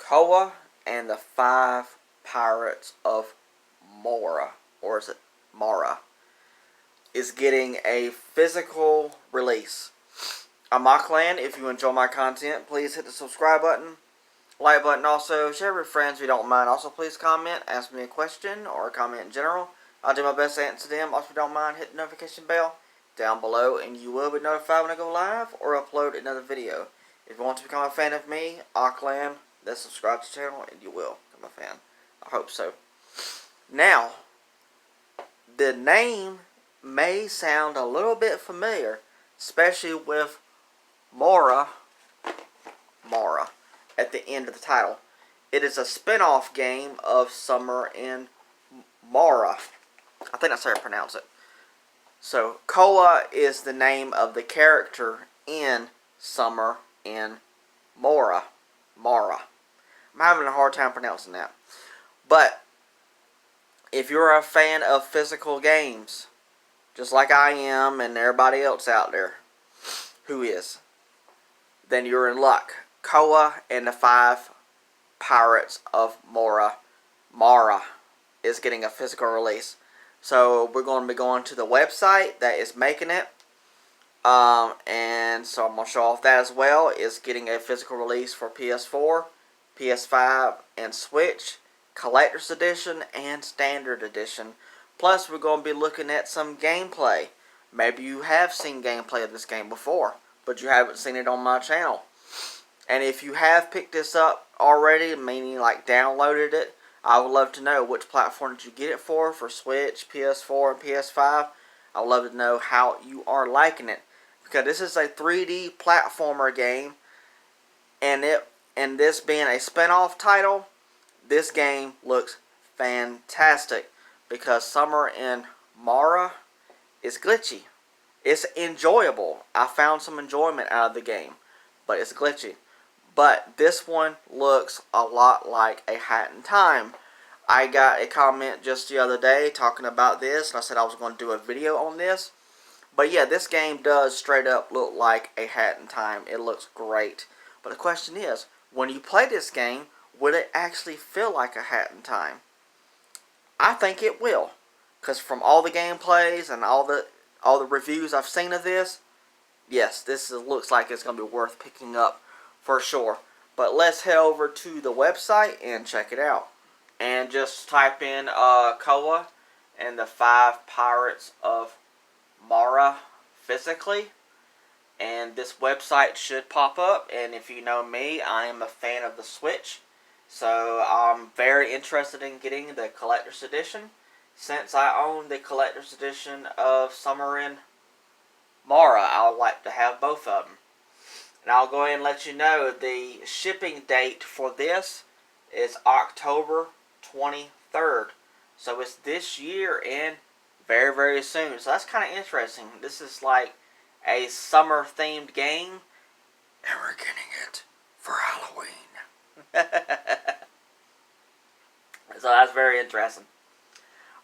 Koa and the Five Pirates of Mora, or is it Mara, is getting a physical release. I'm Auckland. If you enjoy my content, please hit the subscribe button, like button, also share with friends if you don't mind. Also, please comment, ask me a question, or a comment in general. I'll do my best to answer them. Also, if you don't mind, hit the notification bell down below, and you will be notified when I go live or upload another video. If you want to become a fan of me, Auckland, then subscribe to the channel, and you will become a fan. I hope so. Now, the name may sound a little bit familiar, especially with Mara at the end of the title. It is a spin-off game of Summer in Mara. I think that's how I pronounce it. So, Koa is the name of the character in Summer in Mara. I'm having a hard time pronouncing that. But, if you're a fan of physical games, just like I am and everybody else out there who is, then you're in luck. Koa and the Five Pirates of Mara is getting a physical release. So we're going to be going to the website that is making it. And so I'm going to show off that as well. It's getting a physical release for PS4, PS5, and Switch. Collector's Edition and Standard Edition. Plus we're going to be looking at some gameplay. Maybe you have seen gameplay of this game before, but you haven't seen it on my channel. And if you have picked this up already, meaning like downloaded it, I would love to know which platform did you get it for Switch, PS4, and PS5. I would love to know how you are liking it. Because this is a 3D platformer game, and this being a spin-off title, this game looks fantastic. Because Summer in Mara is glitchy. It's enjoyable. I found some enjoyment out of the game, but it's glitchy. But this one looks a lot like a Hat in Time. I got a comment just the other day talking about this, and I said I was going to do a video on this. But yeah, this game does straight up look like a Hat in Time. It looks great. But the question is, when you play this game, will it actually feel like a Hat in Time? I think it will. Because from all the gameplays and all the reviews I've seen of this, yes, this looks like it's going to be worth picking up for sure. But let's head over to the website and check it out. And just type in Koa and the Five Pirates of Mara physically. And this website should pop up. And if you know me, I am a fan of the Switch. So I'm very interested in getting the Collector's Edition. Since I own the Collector's Edition of Summer in Mara, I would like to have both of them. And I'll go ahead and let you know the shipping date for this is October 23rd. So it's this year and very, very soon. So that's kind of interesting. This is like a summer themed game, and we're getting it for Halloween. So that's very interesting.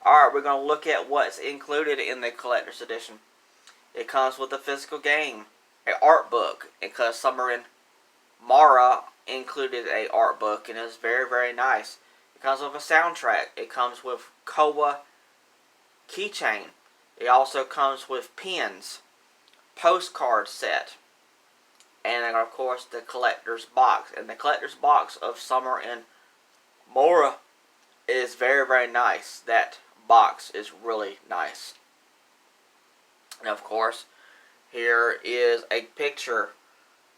Alright, we're going to look at what's included in the Collector's Edition. It comes with a physical game, an art book, because Summer in Mara included a art book, and it's very, very nice. It comes with a soundtrack. It comes with Koa keychain. It also comes with pins, postcard set, and of course the collector's box. And the collector's box of Summer in Mara is very, very nice. That box is really nice. And of course, here is a picture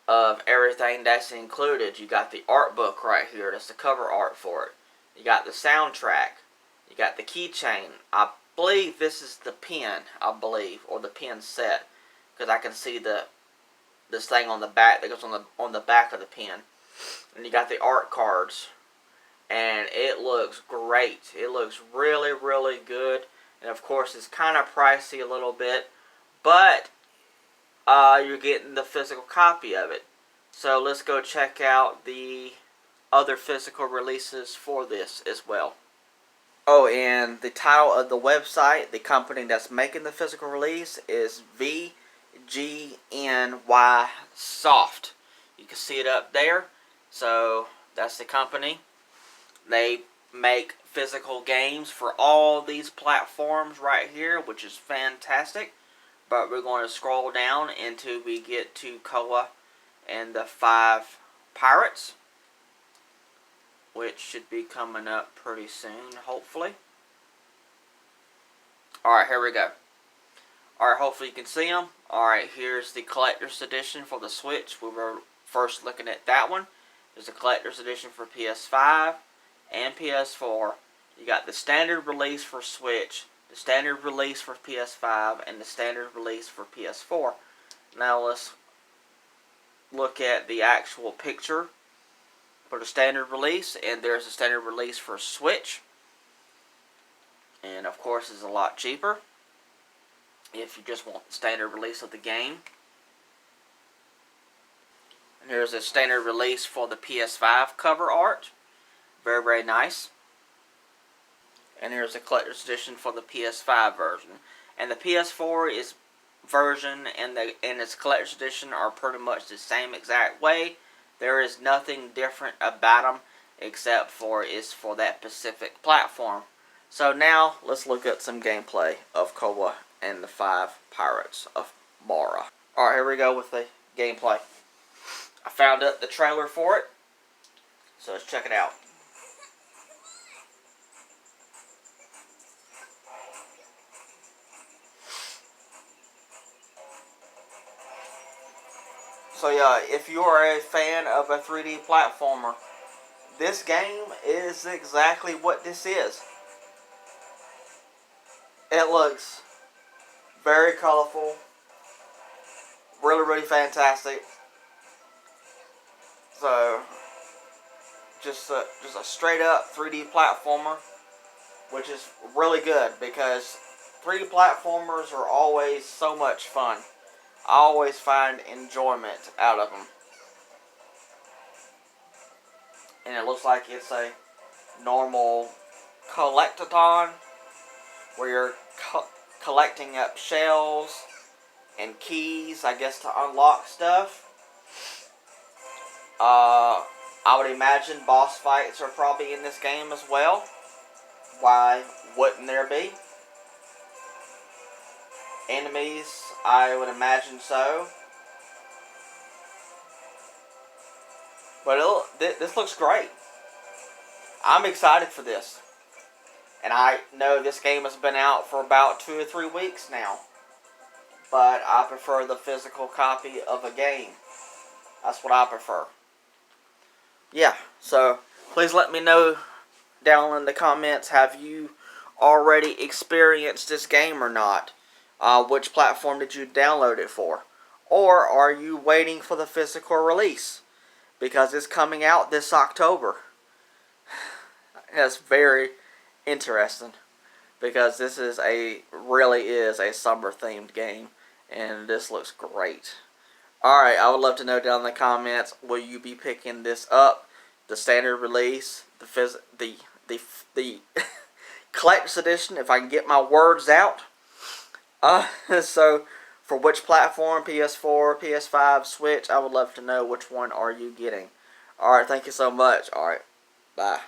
of everything that's included. You got the art book right here. That's the cover art for it. You got the soundtrack. You got the keychain. I believe this is the pin, or the pin set, because I can see this thing on the back that goes on the back of the pin. And you got the art cards, and it looks great. It looks really, really good. And of course, it's kind of pricey a little bit, but you're getting the physical copy of it. So let's go check out the other physical releases for this as well. Oh, and the title of the website, the company that's making the physical release, is VGNY Soft. You can see it up there. So That's the company. They make physical games for all these platforms right here, which is fantastic. But we're going to scroll down until we get to Koa and the 5 Pirates, which should be coming up pretty soon, hopefully. Alright, here we go. Alright, hopefully you can see them. Alright, here's the Collector's Edition for the Switch. We were first looking at that one. There's a Collector's Edition for PS5 and PS4. You got the standard release for Switch, the standard release for PS5, and the standard release for PS4. Now let's look at the actual picture for the standard release, and there's a standard release for Switch. And of course it's a lot cheaper if you just want the standard release of the game. And here's a standard release for the PS5 cover art. Very, very nice. And here's the collector's edition for the PS5 version. And the PS4 version and its collector's edition are pretty much the same exact way. There is nothing different about them except for it's for that specific platform. So now let's look at some gameplay of Koa and the 5 Pirates of Barra. Alright, here we go with the gameplay. I found the trailer for it, so let's check it out. So yeah, if you are a fan of a 3D platformer, this game is exactly what this is. It looks very colorful, really, really fantastic. So, just a straight up 3D platformer, which is really good because 3D platformers are always so much fun. I always find enjoyment out of them. And it looks like it's a normal collectathon where you're collecting up shells and keys, I guess, to unlock stuff. I would imagine boss fights are probably in this game as well. Why wouldn't there be? Enemies, I would imagine so. But this looks great. I'm excited for this. And I know this game has been out for about 2 or 3 weeks now. But I prefer the physical copy of a game. That's what I prefer. Yeah, so please let me know down in the comments, have you already experienced this game or not? Which platform did you download it for? Or are you waiting for the physical release? Because it's coming out this October. That's very interesting. Because this really is a summer themed game. And this looks great. Alright, I would love to know down in the comments, will you be picking this up? The standard release, the collector's edition, if I can get my words out. So, for which platform, PS4, PS5, Switch, I would love to know which one are you getting. Alright, thank you so much. Alright, bye.